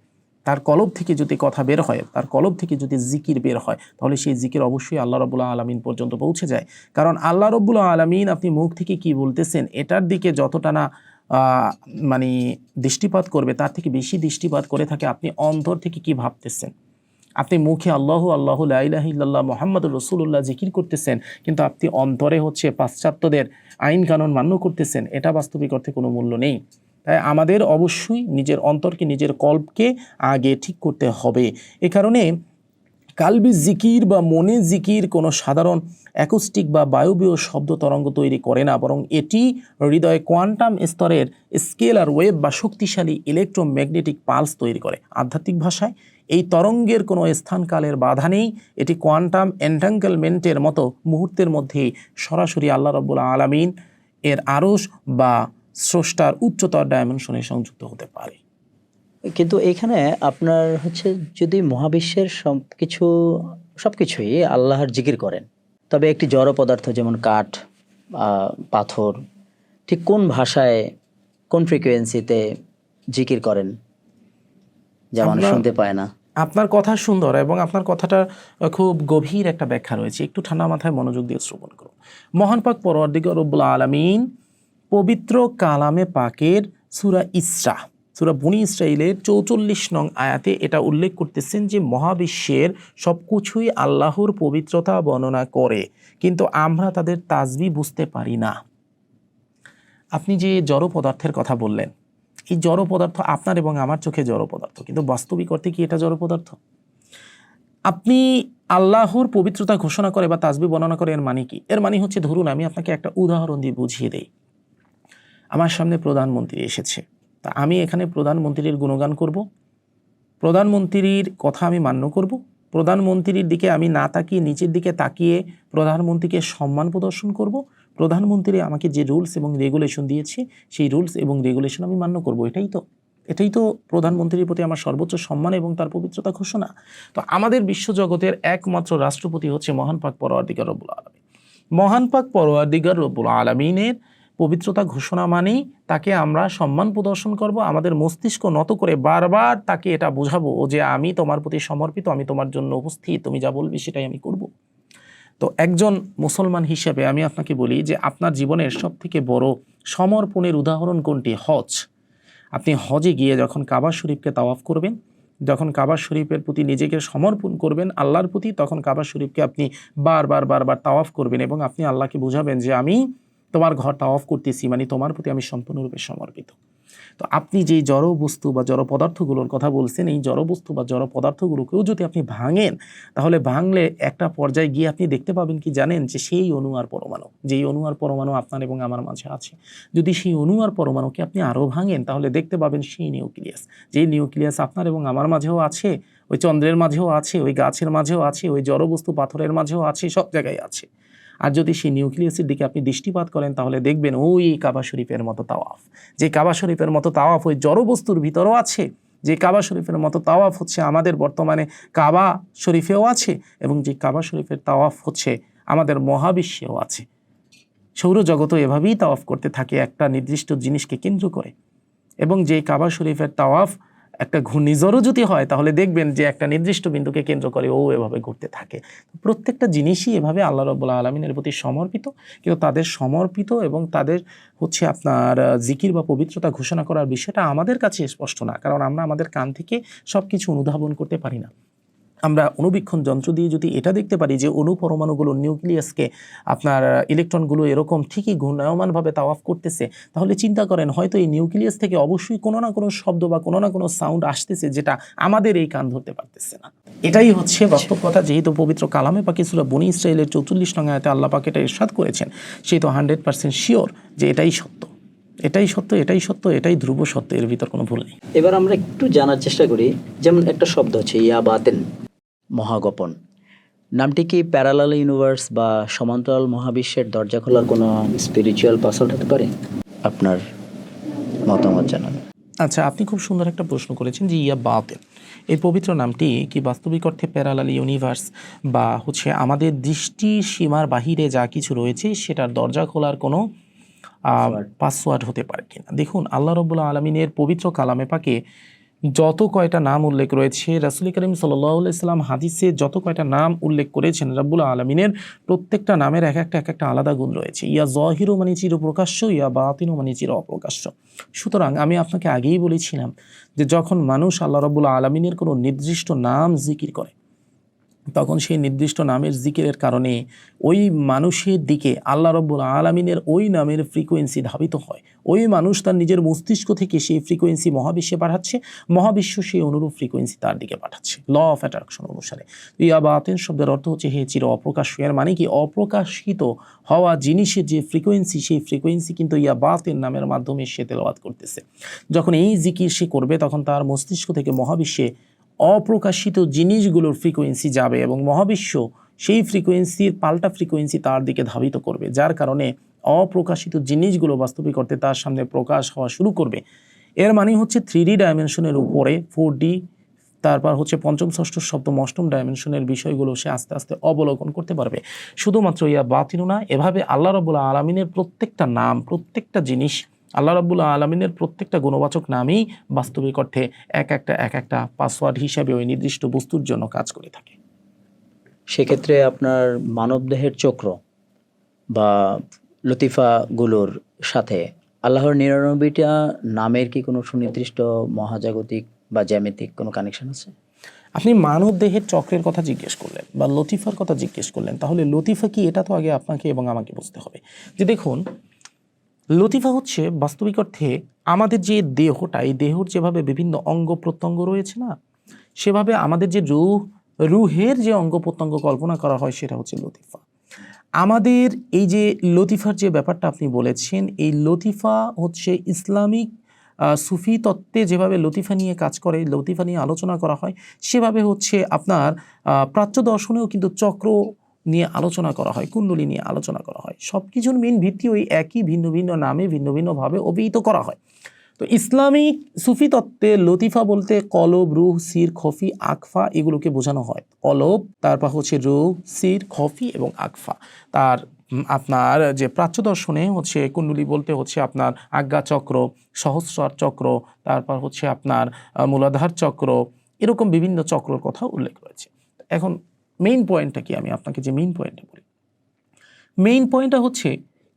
তার কলব থেকে যদি কথা বের হয়, তার কলব থেকে যদি জিকির বের হয়, তাহলে সেই জিকির অবশ্যই আল্লাহ রাব্বুল আলামিন পর্যন্ত পৌঁছে যায়। কারণ আল্লাহ রাব্বুল আলামিন আপনি মুখ থেকে কি বলতেছেন, এটার দিকে যতটা না মানে দৃষ্টিপাত করবে, তার থেকে বেশি দৃষ্টিপাত করে থাকে আপনি অন্তর থেকে কি ভাবতেছেন। আপনি মুখে আল্লাহু আল্লাহু লা ইলাহা ইল্লাল্লাহ মুহাম্মাদুর রাসূলুল্লাহ জিকির করতেছেন, কিন্তু আপনি অন্তরে হচ্ছে পাশ্চাত্যদের আইন কানুন মান্য করতেছেন, এটা বাস্তবিক অর্থে কোনো মূল্য নেই। তাই আমাদের অবশ্যই নিজের অন্তরকে, নিজের কল্পকে আগে ঠিক করতে হবে। এ কারণে কালবি জিকির বা মনে জিকির কোনো সাধারণ অ্যাকোস্টিক বা বায়বীয় শব্দ তরঙ্গ তৈরি করে না, বরং এটি হৃদয়ে কোয়ান্টাম স্তরের স্কেলার ওয়েভ বা শক্তিশালী ইলেকট্রোম্যাগনেটিক পালস তৈরি করে। আধ্যাত্মিক ভাষায় এই তরঙ্গের কোনো স্থানকালের বাধা নেই, এটি কোয়ান্টাম এন্টাঙ্গেলমেন্টের মতো মুহূর্তের মধ্যেই সরাসরি আল্লাহ রাব্বুল আলামিন এর আরশ বা স্রষ্টার উচ্চতর ডাইমেনশনে সংযুক্ত হতে পারে। কিন্তু এখানে আপনার হচ্ছে যদি মহাবিশ্বের সবকিছুই আল্লাহর জিকির করেন, তবে একটি জড় পদার্থ যেমন কাঠ, পাথর, ঠিক কোন ভাষায়, কোন ফ্রিকোয়েন্সিতে জিকির করেন যা মানুষ শুনতে পায় না? আপনার কথা সুন্দর এবং আপনার কথাটা খুব গভীর একটা ব্যাখ্যা রয়েছে, একটু ঠান্ডা মাথায় মনোযোগ দিয়ে শ্রবণ করুন। মহান পাক পরওয়ারদিগার রব্বুল আলামিন পবিত্র কালামে পাকের সূরা ইসরা, সূরা বনী ইসরাইলের 44 নং আয়াতে এটা উল্লেখ করতেছেন যে মহাবিশ্বের সবকিছুই আল্লাহর পবিত্রতা বর্ণনা করে, কিন্তু আমরা তাদের তাসবিহ বুঝতে পারি না। আপনি যে জড় পদার্থের কথা বললেন, এই জড় পদার্থ আপনার এবং আমার চোখে জড় পদার্থ, কিন্তু বাস্তবিক অর্থে কি এটা জড় পদার্থ? আপনি আল্লাহর পবিত্রতা ঘোষণা করে বা তাসবিহ বর্ণনা করে, এর মানে কি? এর মানে হচ্ছে, ধরুন আমি আপনাকে একটা উদাহরণ দিয়ে বুঝিয়ে দেই। আমার সামনে প্রধানমন্ত্রী এসেছে, তা আমি এখানে প্রধানমন্ত্রীর গুণগান করব, প্রধানমন্ত্রীর কথা আমি মান্য করব, প্রধানমন্ত্রীর দিকে আমি না তাকিয়ে নিচের দিকে তাকিয়ে প্রধানমন্ত্রীকে সম্মান প্রদর্শন করব, প্রধানমন্ত্রী আমাকে যে রুলস এবং রেগুলেশন দিয়েছে সেই রুলস এবং রেগুলেশন আমি মান্য করব। এটাই তো প্রধানমন্ত্রীর প্রতি আমার সর্বোচ্চ সম্মান এবং তার পবিত্রতা ঘোষণা। তো আমাদের বিশ্বজগতের একমাত্র রাষ্ট্রপতি হচ্ছে মহান পাক পরওয়ারদিগার রব্বুল আলামিন। মহান পাক পরওয়ারদিগার রব্বুল আলামিনের পবিত্রতা ঘোষণা মানেই তাকে আমরা সম্মান প্রদর্শন করব, আমাদের মস্তিষ্ক নত করে বারবার তাকে এটা বোঝাবো যে আমি তোমার প্রতি সমর্পিত, আমি তোমার জন্য উপস্থিত, তুমি যা বলবি সেটাই আমি করব। তো একজন মুসলমান হিসেবে আমি আপনাকে বলি যে আপনার জীবনের সবথেকে বড় সমর্পণের উদাহরণ কোনটি? হজ। আপনি হজে গিয়ে যখন কাবা শরীফকে তাওয়াফ করবেন, যখন কাবা শরীফের প্রতি নিজেকে সমর্পণ করবেন আল্লাহর প্রতি, তখন কাবা শরীফকে আপনি বারবার বারবার তাওয়াফ করবেন এবং আপনি আল্লাহকে বোঝাবেন যে আমি তোমার ঘর তাওয়াফ করতেছি, মানে তোমার প্রতি আমি সম্পূর্ণরূপে সমর্পিত। তো আপনি যেই জড় বস্তু বা জড় পদার্থগুলোর কথা বলছেন, এই জড় বস্তু বা জড় পদার্থগুলোকেও যদি আপনি ভাঙেন, তাহলে ভাঙলে একটা পর্যায়ে গিয়ে আপনি দেখতে পাবেন কি জানেন, যে সেই অণু আর পরমাণু, যেই অণু আর পরমাণু আপনার এবং আমার মাঝে আছে, যদি সেই অণু আর পরমাণুকে আপনি আরও ভাঙেন, তাহলে দেখতে পাবেন সেই নিউক্লিয়াস, যেই নিউক্লিয়াস আপনার এবং আমার মাঝেও আছে, ওই চন্দ্রের মাঝেও আছে, ওই গাছের মাঝেও আছে, ওই জড় বস্তু পাথরের মাঝেও আছে, সব জায়গায় আছে। আর যদি সেই নিউক্লিয়াসের দিকে আপনি দৃষ্টিপাত করেন, তাহলে দেখবেন ওই কাবা শরীফের মতো তাওয়াফ, যে কাবা শরীফের মতো তাওয়াফ ওই জড় বস্তুর ভিতরেও আছে, যে কাবা শরীফের মতো তাওয়াফ হচ্ছে আমাদের বর্তমানে কাবা শরীফেও আছে, এবং যে কাবা শরীফের তাওয়াফ হচ্ছে আমাদের মহাবিশ্বেও আছে। সৌরজগতও এভাবেই তাওয়াফ করতে থাকে একটা নির্দিষ্ট জিনিসকে কেন্দ্র করে। এবং যে কাবা শরীফের তাওয়াফ একটা ঘূর্ণিঝড়ও যদি হয়, তাহলে দেখবেন যে একটা নির্দিষ্ট বিন্দুকে কেন্দ্র করে ও এভাবে ঘুরতে থাকে। প্রত্যেকটা জিনিসই এভাবে আল্লাহ রাব্বুল আলামিনের প্রতি সমর্পিত, কিন্তু তাদের সমর্পিত এবং তাদের হচ্ছে আপনার জিকির বা পবিত্রতা ঘোষণা করার বিষয়টা আমাদের কাছে স্পষ্ট না, কারণ আমরা আমাদের কান থেকে সব কিছু অনুধাবন করতে পারি না। আমরা অণুবীক্ষণ যন্ত্র দিয়ে যদি এটা দেখতে পারি যে অণু পরমাণুগুলো নিউক্লিয়াসকে আপনার ইলেকট্রনগুলো এরকম ঠিকই ঘূর্ণায়মানভাবে তাওয়াফ করতেছে, তাহলে চিন্তা করেন হয়তো এই নিউক্লিয়াস থেকে অবশ্যই কোনো না কোনো শব্দ বা কোনো না কোনো সাউন্ড আসতেছে, যেটা আমাদের এই কান ধরতে পারতেছে না। এটাই হচ্ছে বাস্তব কথা। যেহেতু পবিত্র কালামে পাকে সূরা বনী ইসরাঈলের 44 নং আয়াতে আল্লাহ পাক এটা ইরশাদ করেছেন, সেই তো 100% শিওর যে এটাই সত্য, এটাই সত্য, এটাই সত্য, এটাই ধ্রুব সত্য, এর ভিতর কোনো ভুল নেই। এবার আমরা একটু জানার চেষ্টা করি, যেমন একটা শব্দ হচ্ছে ইয়া বাতেন, মহাগোপন। নামটি কি প্যারালাল ইউনিভার্স বা সমান্তরাল মহাবিশ্বের দরজা খোলার কোনো স্পিরিচুয়াল পাসওয়ার্ড হতে পারে? আপনার মতামত জানান। আচ্ছা, আপনি খুব সুন্দর একটা প্রশ্ন করেছেন যে ইয়া বাতেন, এই পবিত্র নামটি কি বাস্তবিক অর্থে প্যারালাল ইউনিভার্স বা হচ্ছে আমাদের দৃষ্টি সীমার বাহিরে যা কিছু রয়েছে সেটার দরজা খোলার কোনো পাসওয়ার্ড হতে পারে কিনা? দেখুন, আল্লাহ রাব্বুল আলামিনের পবিত্র কালামে পাকে যত কয়টা নাম উল্লেখ রয়েছে, রাসূল করিম সাল্লাল্লাহু আলাইহি সাল্লাম হাদিসে যত কয়টা নাম উল্লেখ করেছেন, রাব্বুল আলামিনের প্রত্যেকটা নামের এক একটা আলাদা গুণ রয়েছে। ইয়া যাহিরু মানে চিরপ্রকাশ্য, ইয়া বাতিনু মানে চির অপ্রকাশ্য। সুতরাং আমি আপনাকে আগেই বলেছিলাম যে যখন মানুষ আল্লাহ রাব্বুল আলামিনের কোনো নির্দিষ্ট নাম জিকির করে, তখন সেই নির্দিষ্ট নামের জিকিরের কারণে ওই মানুষের দিকে আল্লাহ রাব্বুল আলামিনের ওই নামের ফ্রিকোয়েন্সি ধাবিত হয়। ওই মানুষ তার নিজের মস্তিষ্ক থেকে সেই ফ্রিকোয়েন্সি মহাবিশ্বে পাঠাচ্ছে, মহাবিশ্ব সেই অনুরূপ ফ্রিকোয়েন্সি তার দিকে পাঠাচ্ছে ল অফ অ্যাট্রাকশন অনুসারে। ইয়া বাতিন শব্দের অর্থ হচ্ছে হে চির অপ্রকাশ্য। এর মানে কি, অপ্রকাশিত হওয়া জিনিসের যে ফ্রিকোয়েন্সি, সেই ফ্রিকোয়েন্সি কিন্তু ইয়া বাতিন নামের মাধ্যমে সে তেলাওয়াত করতেছে। যখন এই জিকির সে করবে, তখন তার মস্তিষ্ক থেকে মহাবিশ্বে অপ্রকাশিত জিনিসগুলোর ফ্রিকোয়েন্সি যাবে এবং মহাবিশ্ব সেই ফ্রিকোয়েন্সির পাল্টা ফ্রিকোয়েন্সি তার দিকে ধাবিত করবে, যার কারণে অপ্রকাশিত জিনিসগুলো বাস্তবিক অর্থে তার সামনে প্রকাশ হওয়া শুরু করবে। এর মানে হচ্ছে 3D ডাইমেনশনের উপরে 4D, তারপর হচ্ছে পঞ্চম, ষষ্ঠ, সপ্তম, অষ্টম ডাইমেনশনের বিষয়গুলো সে আস্তে আস্তে অবলোকন করতে পারবে। শুধুমাত্র ইয়া বাতিনু না, এভাবে আল্লাহ রাব্বুল আলামিনের প্রত্যেকটা নাম, প্রত্যেকটা জিনিস, আল্লাহ রাব্বুল আলামিনের প্রত্যেকটা গুণবাচক নামই বাস্তবিক অর্থে এক একটা পাসওয়ার্ড হিসাবে ওই নির্দিষ্ট বস্তুর জন্য কাজ করে থাকে। সেক্ষেত্রে আপনার মানবদেহের চক্র বা লতিফাগুলোর সাথে আল্লাহর 99টা নামের কি কোনো সুনির্দিষ্ট মহাজাগতিক বা জ্যামিতিক কোনো কানেকশন আছে? আপনি মানব দেহের চক্রের কথা জিজ্ঞেস করলেন বা লতিফার কথা জিজ্ঞেস করলেন, তাহলে লতিফা কি এটা তো আগে আপনাকে এবং আমাকে বুঝতে হবে। যে দেখুন, লতিফা হচ্ছে বাস্তবিক অর্থে আমাদের যে দেহটা, এই দেহর যেভাবে বিভিন্ন অঙ্গ প্রত্যঙ্গ রয়েছে না, সেভাবে আমাদের যে রুহের যে অঙ্গ প্রত্যঙ্গ কল্পনা করা হয়, সেটা হচ্ছে লতিফা। আমাদের এই যে লতিফার যে ব্যাপারটা আপনি বলেছেন, এই লতিফা হচ্ছে ইসলামিক সুফি তত্ত্বে যেভাবে লতিফা নিয়ে কাজ করে, লতিফা নিয়ে আলোচনা করা হয়, সেভাবে হচ্ছে আপনার প্রাচ্য দর্শনেও কিন্তু চক্র নিয়ে আলোচনা করা হয়, কুণ্ডলী নিয়ে আলোচনা করা হয়। সব কিছুর মেন ভিত্তি ওই একই, ভিন্ন ভিন্ন নামে ভিন্ন ভিন্নভাবে অভিহিত করা হয়। তো ইসলামিক সুফি তত্ত্বে লতিফা বলতে কলব, রুহ, সির, খফি, আকফা এগুলোকে বোঝানো হয়। কলব, তারপর হচ্ছে রুহ, সির, খফি এবং আকফা। তার আপনার যে প্রাচ্য দর্শনে হচ্ছে কুণ্ডলী বলতে হচ্ছে আপনার আজ্ঞা চক্র, সহস্রার চক্র, তারপর হচ্ছে আপনার মূলাধার চক্র, এরকম বিভিন্ন চক্রর কথা উল্লেখ রয়েছে। এখন মেইন পয়েন্টটা কি, আমি আপনাকে যে মেইন পয়েন্টটা বলি, মেইন পয়েন্টটা হচ্ছে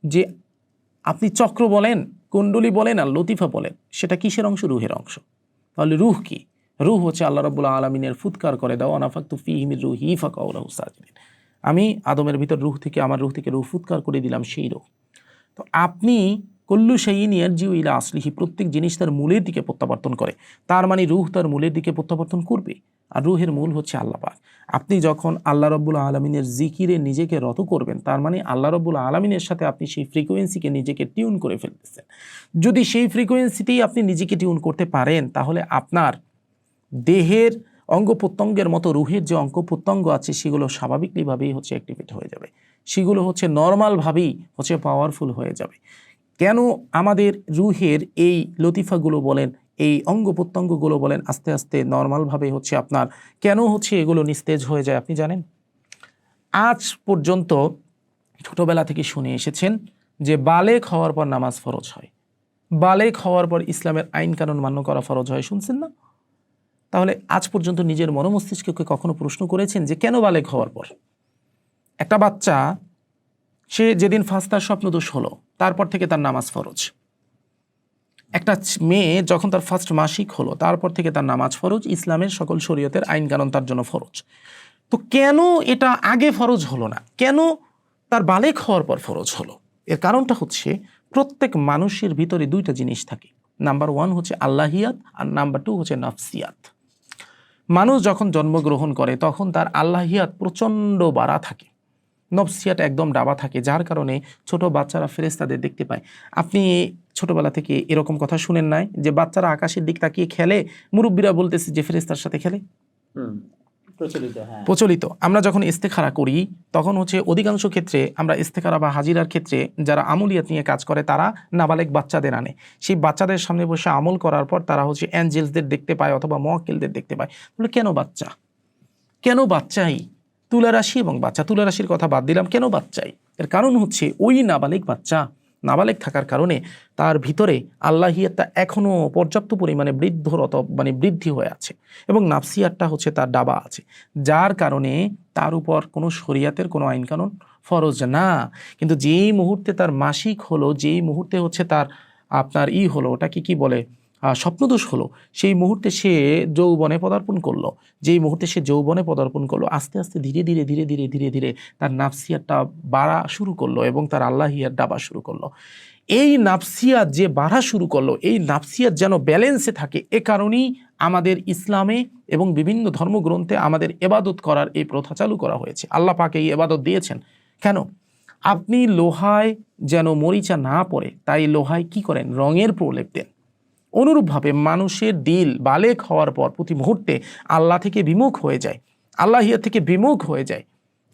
যে আপনি চক্র বলেন, কুণ্ডলী বলেন আর লতিফা বলেন, সেটা কিসের অংশ? রুহের অংশ। তাহলে রুহ কি? রুহ হচ্ছে আল্লাহ রাব্বুল আলামিনের ফুৎকার করে দাও, আনাফাকতু ফীহি মির রূহি ফাকাউ লাহু সাজিদিন। আমি আদমের ভিতর রুহ থেকে, আমার রুহ থেকে রুহ ফুৎকার করে দিলাম, সেই রুহ। তো আপনি কুল্লু শাইইন ইয়ারজিউ ইলা আসলিহি, প্রত্যেক জিনিস তার মূলের দিকে প্রত্যাবর্তন করে, তার মানে রুহ তার মূলের দিকে প্রত্যাবর্তন করবে, আর রুহের মূল হচ্ছে আল্লাহ পাক। আপনি যখন আল্লাহ রাব্বুল আলামিনের জিকিরে নিজেকে রত করবেন, তার মানে আল্লাহ রাব্বুল আলামিনের সাথে আপনি সেই ফ্রিকোয়েন্সিকে নিজেকে টিউন করে ফেলতেছেন। যদি সেই ফ্রিকোয়েন্সিতেই আপনি নিজেকে টিউন করতে পারেন, তাহলে আপনার দেহের অঙ্গ প্রত্যঙ্গের মতো রুহের যে অঙ্গ প্রত্যঙ্গ আছে সেগুলো স্বাভাবিকভাবেই হচ্ছে অ্যাক্টিভেট হয়ে যাবে, সেগুলো হচ্ছে নর্মালভাবেই হচ্ছে পাওয়ারফুল হয়ে যাবে। কেন আমাদের রুহের এই লতিফাগুলো বলেন, এই অঙ্গ প্রত্যঙ্গগুলো বলেন, আস্তে আস্তে নর্মালভাবে হচ্ছে আপনার কেন হচ্ছে এগুলো নিস্তেজ হয়ে যায় আপনি জানেন? আজ পর্যন্ত ছোটবেলা থেকে শুনে এসেছেন যে বালেগ হওয়ার পর নামাজ ফরজ হয়, বালেগ হওয়ার পর ইসলামের আইন কানুন মান্য করা ফরজ হয়, শুনছেন না? তাহলে আজ পর্যন্ত নিজের মনোমস্তিষ্ককে কখনো প্রশ্ন করেছেন যে কেন বালেগ হওয়ার পর? একটা বাচ্চা, সে যেদিন ফার্স্ট তার স্বপ্নদোষ হলো, তারপর থেকে তার নামাজ ফরজ। একটা মেয়ে যখন তার ফার্স্ট মাসিক হলো, তারপর থেকে তার নামাজ ফরজ, ইসলামের সকল শরীয়তের আইন কানুন তার জন্য ফরজ। তো কেন এটা আগে ফরজ হলো না, কেন তার বালেগ হওয়ার পর ফরজ হলো? এর কারণটা হচ্ছে প্রত্যেক মানুষের ভিতরে দুইটা জিনিস থাকে। নাম্বার 1 হচ্ছে আল্লাহিয়াত, আর নাম্বার 2 হচ্ছে নাফসিয়াত। মানুষ যখন জন্মগ্রহণ করে তখন তার আল্লাহিয়াত প্রচণ্ড বাড়া থাকে, নফসিয়াত একদম ডাবা থাকে, যার কারণে ছোট বাচ্চারা ফেরেশতাদের দেখতে পায়। আপনি ছোটবেলা থেকে এরকম কথা শুনেন নাই যে বাচ্চারা আকাশের দিক তাকিয়ে খেলে, মুরব্বীরা বলতেছে যে ফেরেশতার সাথে খেলে? প্রচলিত। আমরা যখন ইস্তেখারা করি তখন হচ্ছে অধিকাংশ ক্ষেত্রে আমরা ইস্তেখারা বা হাজিরার ক্ষেত্রে যারা আমলিয়াত নিয়ে কাজ করে তারা নাবালেগ বাচ্চাদের আনে, সেই বাচ্চাদের সামনে বসে আমল করার পর তারা হচ্ছে অ্যাঞ্জেলসদের দেখতে পায় অথবা মুওয়াক্কিলদের দেখতে পায়। বলে কেন বাচ্চা, কেন বাচ্চাই? তুলা রাশি এবং বাচ্চা, তুলা রাশির কথা বাদ দিলাম, কেন বাচ্চাই? এর কারণ হচ্ছে ওই নাবালেগ বাচ্চা, নাবালেগ থাকার কারণে তার ভিতরে আল্লাহিয়াতটা এখনও পর্যাপ্ত পরিমাণে বৃদ্ধি হয়ে আছে, এবং নাফসিয়াতটা হচ্ছে তার ডাবা আছে, যার কারণে তার উপর কোনো শরিয়াতের কোনো আইনকানুন ফরজ না। কিন্তু যেই মুহূর্তে তার মাসিক হলো, যেই মুহূর্তে হচ্ছে তার আপনার হলো, ওটাকে কি বলে, স্বপ্নদোষ হলো, সেই মুহূর্তে সে যৌবনে পদার্পণ করলো। যেই মুহূর্তে সে যৌবনে পদার্পণ করলো, আস্তে আস্তে ধীরে ধীরে ধীরে ধীরে ধীরে ধীরে তার নাফসিয়াতটা বাড়া শুরু করলো এবং তার আল্লাহিয়াত ডাবা শুরু করলো। এই নাফসিয়াত যে বাড়া শুরু করলো, এই নাফসিয়াত যেন ব্যালেন্সে থাকে, এ কারণেই আমাদের ইসলামে এবং বিভিন্ন ধর্মগ্রন্থে আমাদের এবাদত করার এই প্রথা চালু করা হয়েছে। আল্লাহ পাক এই এবাদত দিয়েছেন কেন? আপনি লোহায় যেন মরিচা না পড়ে, তাই লোহায় কি করেন? রঙের প্রলেপ দেন। অনুরূপভাবে মানুষের দিল বালেগ হওয়ার পর প্রতি মুহূর্তে আল্লাহ থেকে বিমুখ হয়ে যায়, আল্লাহিয়াত থেকে বিমুখ হয়ে যায়।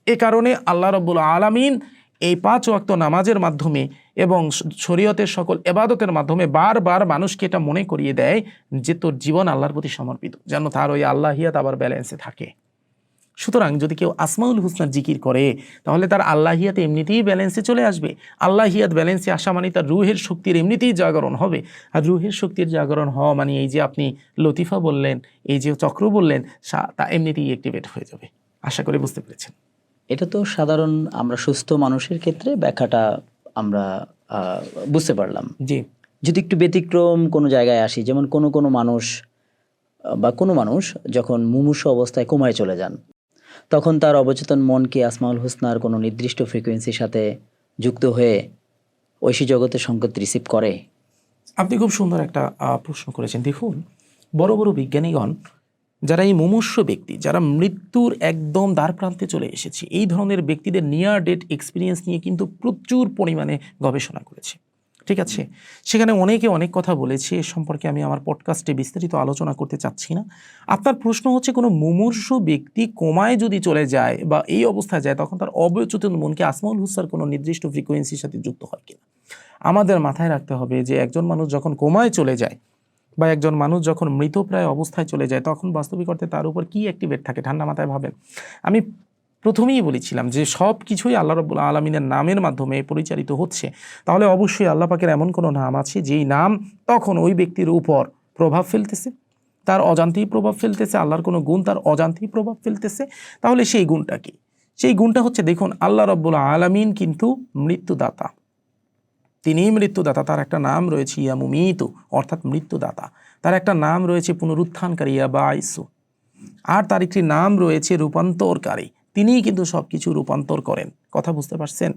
এ কারণে আল্লাহ রাব্বুল আলামিন এই 5 ওয়াক্ত নামাজের মাধ্যমে এবং শরীয়তের সকল ইবাদতের মাধ্যমে বারবার মানুষকে এটা মনে করিয়ে দেয় যে তোর জীবন আল্লাহর প্রতি সমর্পিত, যেন তার ওই আল্লাহিয়াত আবার ব্যালেন্সে থাকে। সুতরাং যদি কেউ আসমাউল হুসনার জিকির করে তাহলে তার আল্লাহিয়াত এমনিতেই ব্যালেন্সে চলে আসবে। আল্লাহিয়াত ব্যালেন্সে আসা মানে তার রুহের শক্তির এমনিতেই জাগরণ হবে, আর রুহের শক্তির জাগরণ হওয়া মানে এই যে আপনি লতিফা বললেন, এই যে চক্র বললেন, তা এমনিতেই অ্যাক্টিভেট হয়ে যাবে। আশা করি বুঝতে পেরেছেন। এটা তো সাধারণ আমরা সুস্থ মানুষের ক্ষেত্রে ব্যাখ্যাটা আমরা বুঝতে পারলাম। জি। যদি একটু ব্যতিক্রম কোনো জায়গায় আসি, যেমন কোনো মানুষ বা কোনো মানুষ যখন মুমূর্ষু অবস্থায় কোমায় চলে যান, তখন তার অবচেতন মনকে আসমাউল হুসনার কোনো নির্দিষ্ট ফ্রিকোয়েন্সির সাথে যুক্ত হয়ে ঐশী জগতের সংকেত রিসিভ করে। আপনি খুব সুন্দর একটা প্রশ্ন করেছেন। দেখুন, বড় বড় বিজ্ঞানীগণ যারা এই মুমূর্ষু ব্যক্তি, যারা মৃত্যুর একদম দ্বার প্রান্তে চলে এসেছে, এই ধরনের ব্যক্তিদের নিয়ার ডেথ এক্সপিরিয়েন্স নিয়ে কিন্তু প্রচুর পরিমাণে গবেষণা করেছে। ঠিক আছে, সেখানে অনেকে অনেক কথা বলেছে, এ সম্পর্কে আমি আমার পডকাস্টে বিস্তারিত আলোচনা করতে চাচ্ছি না। আপনার প্রশ্ন হচ্ছে কোনো মুমূর্ষু ব্যক্তি কোমায় যদি চলে যায় বা এই অবস্থায় যায়, তখন তার অবচেতন মনকে আসমাউল হুসনার কোনো নির্দিষ্ট ফ্রিকোয়েন্সির সাথে যুক্ত হয় কিনা। আমাদের মাথায় রাখতে হবে যে একজন মানুষ যখন কোমায় চলে যায় বা একজন মানুষ যখন মৃতপ্রায় অবস্থায় চলে যায়, তখন বাস্তবিক অর্থে তার উপর কি অ্যাক্টিভেট থাকে? ঠান্ডা মাথায় ভাবেন। আমি প্রথমেই বলেছিলাম যে সব কিছুই আল্লাহ রাব্বুল আলামিনের নামের মাধ্যমে পরিচালিত হচ্ছে, তাহলে অবশ্যই আল্লাহ পাকের এমন কোনো নাম আছে যেই নাম তখন ওই ব্যক্তির উপর প্রভাব ফেলতেছে, তার অজান্তেই প্রভাব ফেলতেছে, আল্লাহর কোনো গুণ তার অজান্তেই প্রভাব ফেলতেছে। তাহলে সেই গুণটা কি? সেই গুণটা হচ্ছে, দেখুন আল্লাহ রাব্বুল আলামিন কিন্তু মৃত্যুদাতা, তিনিই মৃত্যুদাতা। তার একটা নাম রয়েছে ইয়া মুমিতু, অর্থাৎ মৃত্যুদাতা। তার একটা নাম রয়েছে পুনরুত্থানকারী, ইয়া বাঈসু। আর তার একটি নাম রয়েছে রূপান্তরকারী, তিনিই কিন্তু সব কিছু রূপান্তর করেন। কথা বুঝতে পারছেন?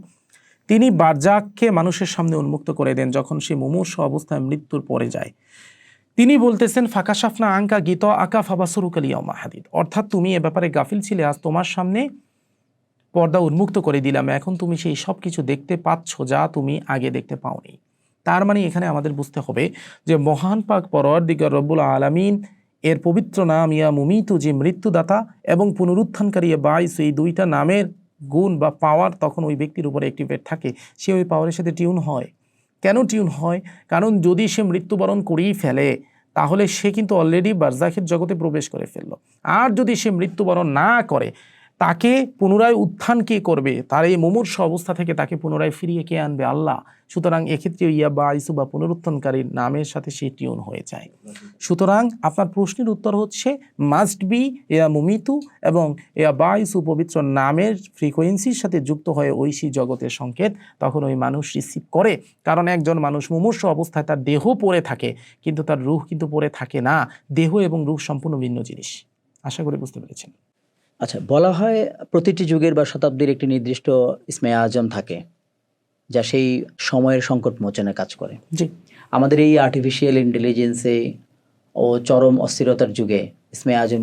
তিনি বারজাককে মানুষের সামনে উন্মুক্ত করে দেন যখন সে মুমূর্ষু অবস্থায় মৃত্যুর পরে যায়। তিনি বলতেছেন ফাকাশাফনা আঙ্কা গীত আকা ফাবাসুরুকা লিয়াউমা হাদিদ, অর্থাৎ তুমি এ ব্যাপারে গাফিল ছিলে, আজ তোমার সামনে পর্দা উন্মুক্ত করে দিলাম, এখন তুমি সেই সব কিছু দেখতে পাচ্ছ যা তুমি আগে দেখতে পাওনি। তার মানে এখানে আমাদের বুঝতে হবে যে মহান পাক পরওয়ারদিগার রব্বুল আলামিন এর পবিত্র নাম ইয়া মুমিতু, যে মৃত্যুদাতা এবং পুনরুত্থানকারী বাঈস, এই দুইটা নামের গুণ বা পাওয়ার তখন ওই ব্যক্তির উপরে অ্যাক্টিভেট থাকে, সে ওই পাওয়ারের সাথে টিউন হয়। কেন টিউন হয়? কারণ যদি সে মৃত্যুবরণ করেই ফেলে তাহলে সে কিন্তু অলরেডি বারজাখের জগতে প্রবেশ করে ফেললো। আর যদি সে মৃত্যুবরণ না করে, তাকে পুনরায় উত্থান কে করবে? তার এই মুমূর্ষু অবস্থা থেকে তাকে পুনরায় ফিরিয়ে কে আনবে? আল্লাহ। সুতরাং এক্ষেত্রে ইয়া বাঈসু বা পুনরুত্থানকারীর নামের সাথে সে টিউন হয়ে যায়। সুতরাং আপনার প্রশ্নের উত্তর হচ্ছে মাস্ট বি ইয়া মুমিতু এবং ইয়া বাঈসু পবিত্র নামের ফ্রিকোয়েন্সির সাথে যুক্ত হয়ে ঐশী জগতের সংকেত তখন ওই মানুষ রিসিভ করে। কারণ একজন মানুষ মুমূর্ষু অবস্থায় তার দেহ পড়ে থাকে, কিন্তু তার রূহ কিন্তু পড়ে থাকে না। দেহ এবং রূহ সম্পূর্ণ ভিন্ন জিনিস। আশা করি বুঝতে পেরেছেন। আচ্ছা, বলা হয় প্রতিটি যুগের বা শতাব্দীর একটি নির্দিষ্ট ইসমে আজম থাকে যা সেই সময়ের সংকট মোচনে কাজ করে। জি, আমাদের এই আর্টিফিশিয়াল ইন্টেলিজেন্সে ও চরম অস্থিরতার যুগে ইসমে আজম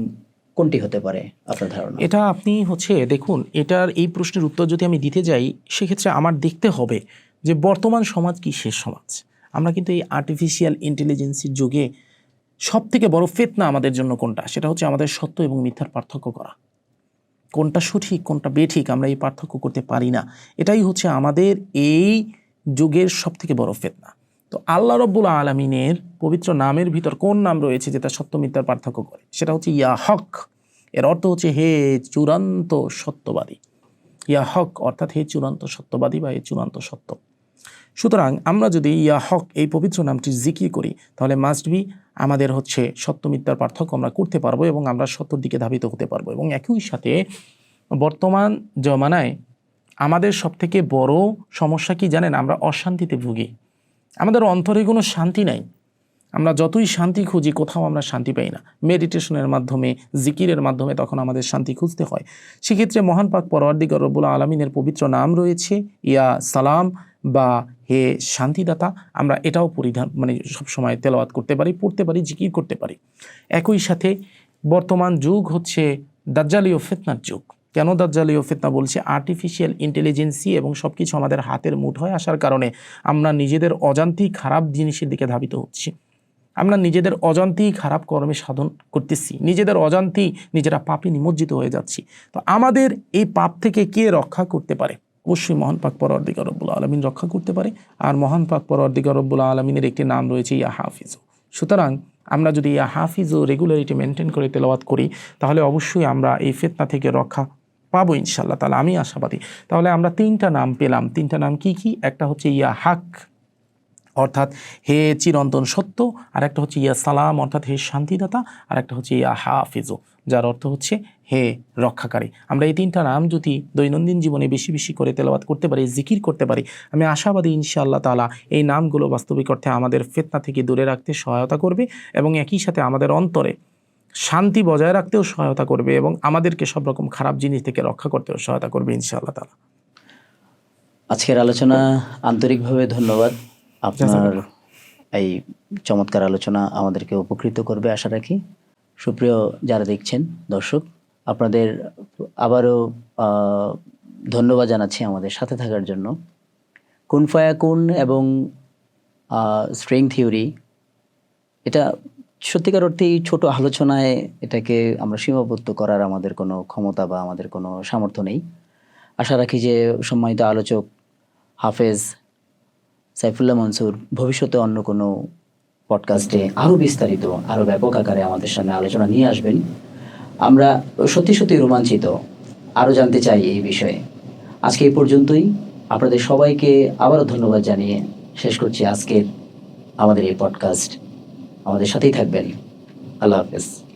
কোনটি হতে পারে আপনার ধারণা? এটা আপনি দেখুন, এটার এই প্রশ্নের উত্তর যদি আমি দিতে যাই সেক্ষেত্রে আমার দেখতে হবে যে বর্তমান সমাজ কি শেষ সমাজ। আমরা কিন্তু এই আর্টিফিশিয়াল ইন্টেলিজেন্সের যুগে সব থেকে বড় ফিতনা আমাদের জন্য কোনটা? সেটা হচ্ছে আমাদের সত্য এবং মিথ্যার পার্থক্য করা। কোনটা সঠিক কোনটা বেঠিক আমরা এই পার্থক্য করতে পারি না। এটাই হচ্ছে আমাদের এই যুগের সব থেকে বড় ফিতনা। তো আল্লাহ রাব্বুল আলামিনের পবিত্র নামের ভিতর কোন নাম রয়েছে যেটা সত্য মিথ্যার পার্থক্য করে? সেটা হচ্ছে ইয়া হক। এর অর্থ হচ্ছে হে চূড়ান্ত সত্যবাদী। ইয়া হক অর্থাৎ হে চূড়ান্ত সত্যবাদী বা হে চূড়ান্ত সত্য। সুতরাং আমরা যদি ইয়া হক এই পবিত্র নামটি জিকির করি তাহলে মাস্ট বি আমাদের সত্য মিথ্যার পার্থক্য আমরা করতে পারবো এবং আমরা সত্যর দিকে ধাবিত হতে পারবো। এবং একই সাথে বর্তমান জমানায় আমাদের সবথেকে বড় সমস্যা কি জানেন? আমরা অশান্তিতে ভুগি। আমাদের অন্তরে কোনো শান্তি নাই। আমরা যতই শান্তি খুঁজি কোথাও আমরা শান্তি পাই না। মেডিটেশনের মাধ্যমে, জিকিরের মাধ্যমে তখন আমাদের শান্তি খুঁজতে হয়। সেক্ষেত্রে মহান পাক পরওয়ারদিগার রব্বুল আলামিনের পবিত্র নাম রয়েছে ইয়া সালাম বা হে শান্তিদাতা। আমরা এটাও সবসময় তেলাওয়াত করতে পারি, পড়তে পারি, জিকির করতে পারি। একই সাথে বর্তমান যুগ হচ্ছে দাজ্জালীয় ফিতনার যুগ। কেন দাজ্জালীয় ফিতনা বলছে? আর্টিফিশিয়াল ইন্টেলিজেন্সি এবং সব কিছু আমাদের হাতের মুঠোয় আসার কারণে আমরা নিজেদের অজান্তেই খারাপ জিনিসের দিকে ধাবিত হচ্ছি। আমরা নিজেদের অজান্তেই খারাপ কর্মে সাধন করতেছি, নিজেদের অজান্তেই নিজেরা পাপে নিমজ্জিত হয়ে যাচ্ছি। তো আমাদের এই পাপ থেকে কে রক্ষা করতে পারে? অবশ্যই মহান পাক পরওয়ারদিগার রব্বুল আলামিন রক্ষা করতে পারে। আর মহান পাক পরওয়ারদিগার রব্বুল আলামিনের একটি নাম রয়েছে ইয়া হাফিজু। সুতরাং আমরা যদি ইয়া হাফিজু রেগুলারিটি মেনটেন করে তেলাওয়াত করি তাহলে অবশ্যই আমরা এই ফিতনা থেকে রক্ষা পাবো ইনশাআল্লাহ তাআলা। আমি আশাবাদী। তাহলে আমরা তিনটা নাম পেলাম। তিনটা নাম কি কি? একটা হচ্ছে ইয়া হক অর্থাৎ হে চিরন্তন সত্য, আর একটা হচ্ছে ইয়া সালাম অর্থাৎ হে শান্তিদাতা, আর একটা হচ্ছে ইয়া হাফিজু যার অর্থ হচ্ছে হে রক্ষাকারী। আমরা এই তিনটা নাম যদি দৈনন্দিন জীবনে বেশি বেশি করে তেলাওয়াত করতে পারি, জিকির করতে পারি, আমি আশাবাদী ইনশাআল্লাহ তাআলা এই নামগুলো বাস্তবিক অর্থে আমাদের ফিতনা থেকে দূরে রাখতে সহায়তা করবে এবং একই সাথে আমাদের অন্তরে শান্তি বজায় রাখতেও সহায়তা করবে এবং আমাদেরকে সব রকম খারাপ জিনিস থেকে রক্ষা করতেও সহায়তা করবে ইনশাআল্লাহ তাআলা। আজকের আলোচনা আন্তরিকভাবে ধন্যবাদ। আপনার এই চমৎকার আলোচনা আমাদেরকে উপকৃত করবে আশা রাখি। সুপ্রিয় যারা দেখছেন দর্শক, আপনাদের আবারও ধন্যবাদ জানাচ্ছি আমাদের সাথে থাকার জন্য। কুন ফায়াকুন এবং স্ট্রিং থিওরি, এটা সত্যিকার অর্থেই ছোট আলোচনায় এটাকে আমরা সীমাবদ্ধ করার আমাদের কোনো ক্ষমতা বা আমাদের কোনো সামর্থ্য নেই। আশা রাখি যে সম্মানিত আলোচক হাফেজ সাইফুল্লাহ মনসুর ভবিষ্যতে অন্য কোনো পডকাস্টে আরও বিস্তারিত, আরও ব্যাপক আকারে আমাদের সামনে আলোচনা নিয়ে আসবেন। আমরা সত্যি সত্যি রোমাঞ্চিত আরও জানতে চাই এই বিষয়ে। আজকে এই পর্যন্তই। আপনাদের সবাইকে আবারও ধন্যবাদ জানিয়ে শেষ করছি আজকের আমাদের এই পডকাস্ট। আমাদের সাথেই থাকবেন। আল্লাহ হাফেজ।